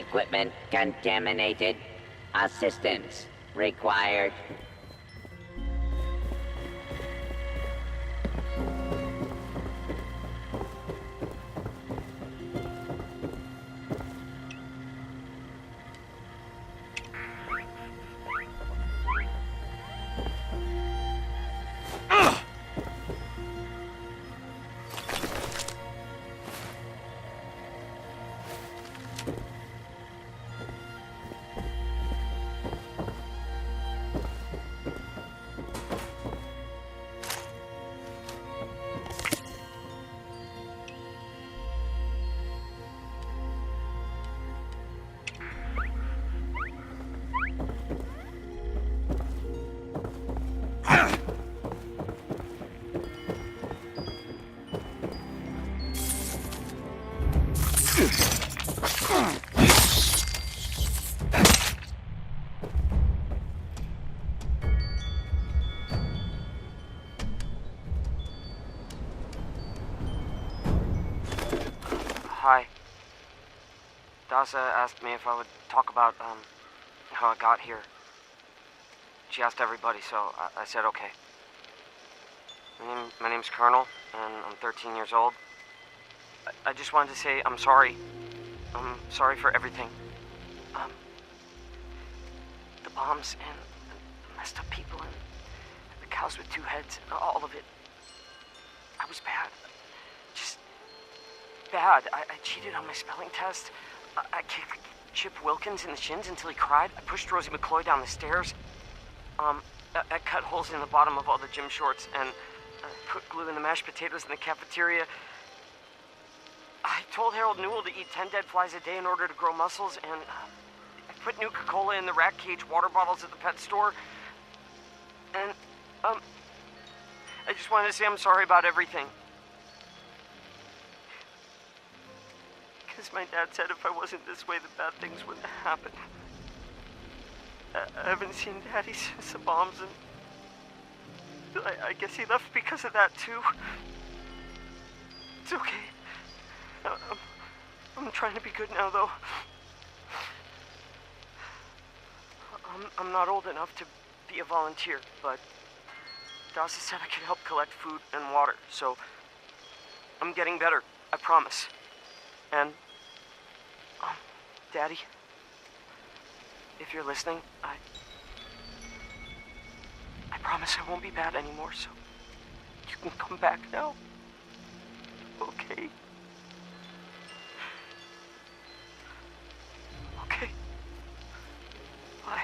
Equipment contaminated. Assistance required. Hi. Dasa asked me if I would talk about, how I got here. She asked everybody, so I said okay. My name's Colonel, and I'm 13 years old. I just wanted to say I'm sorry. I'm sorry for everything. The bombs and the messed up people and the cows with two heads, and all of it. I was bad. Just bad. I cheated on my spelling test. I kicked Chip Wilkins in the shins until he cried. I pushed Rosie McCloy down the stairs. I cut holes in the bottom of all the gym shorts, and I put glue in the mashed potatoes in the cafeteria. I told Harold Newell to eat 10 dead flies a day in order to grow muscles, and I put Nuka-Cola in the rat cage water bottles at the pet store. And, I just wanted to say I'm sorry about everything. Because my dad said if I wasn't this way, the bad things wouldn't happen. I haven't seen Daddy since the bombs, and I guess he left because of that, too. It's okay. I'm trying to be good now, though. I'm not old enough to be a volunteer, but Dawson said I could help collect food and water, so I'm getting better, I promise. And, Daddy, if you're listening, I promise I won't be bad anymore, so you can come back now. Okay? Okay. Bye.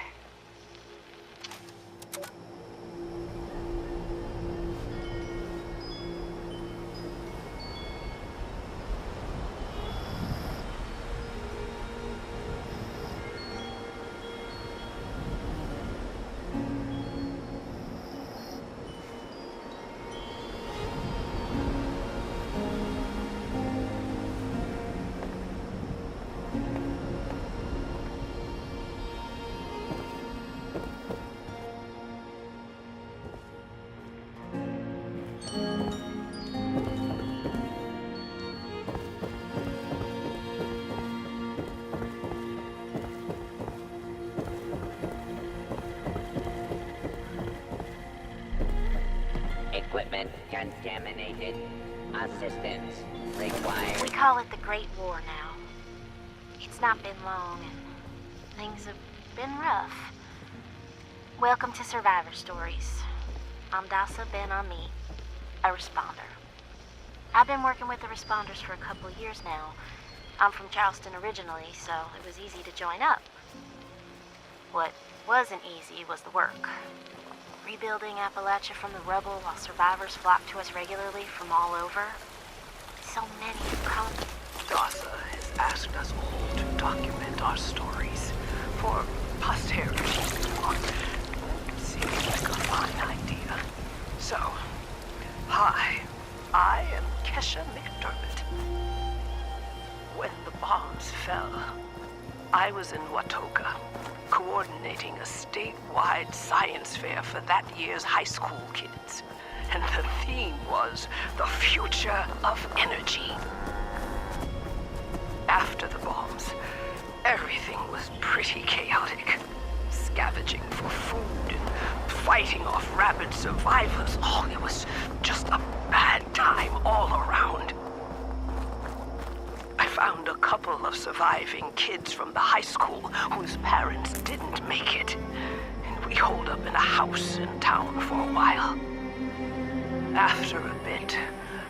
Equipment contaminated. Assistance required. We call it the Great War now. It's not been long, and things have been rough. Welcome to Survivor Stories. I'm Dasa Ben-Ami, a responder. I've been working with the responders for a couple of years now. I'm from Charleston originally, so it was easy to join up. What wasn't easy was the work. Rebuilding Appalachia from the rubble while survivors flock to us regularly from all over. So many have come. Dasa has asked us all to document our stories for posterity. Seems like a fine idea. So, hi, I am Kesha McDermott. When the bombs fell, I was in Watoga, coordinating a statewide science fair for that year's high school kids. And the theme was the future of energy. After the bombs, Everything was pretty chaotic. Scavenging for food and fighting off rabid survivors. Oh, it was just a bad time all around. I found a couple of surviving kids from the high school whose parents didn't make it. And we holed up in a house in town for a while. After a bit,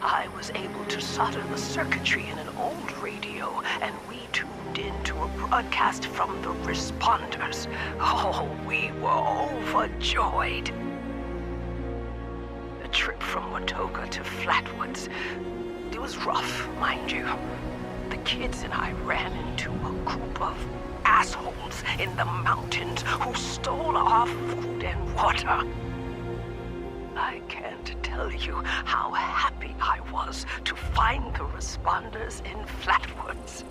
I was able to solder the circuitry in an old radio, and we tuned in to a broadcast from the responders. Oh, we were overjoyed. The trip from Watoga to Flatwoods, it was rough, mind you. The kids and I ran into a group of assholes in the mountains who stole our food and water. I can't tell you how happy I was to find the responders in Flatwoods.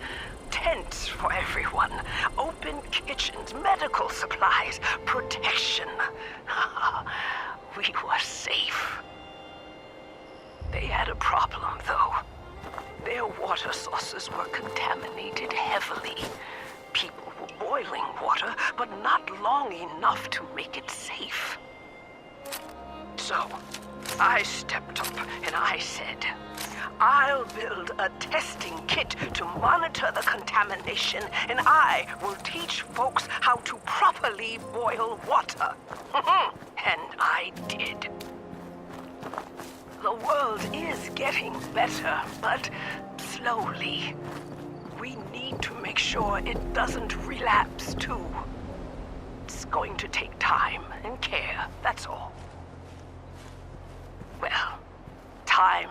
Tents for everyone, open kitchens, medical supplies, protection. We were safe. They had a problem, though. Their water sources were contaminated heavily. People were boiling water, but not long enough to make it safe. So, I stepped up and I said, I'll build a testing kit to monitor the contamination, and I will teach folks how to properly boil water. And I did. The world is getting better, but slowly. We need to make sure it doesn't relapse too. It's going to take time and care, that's all. Well, time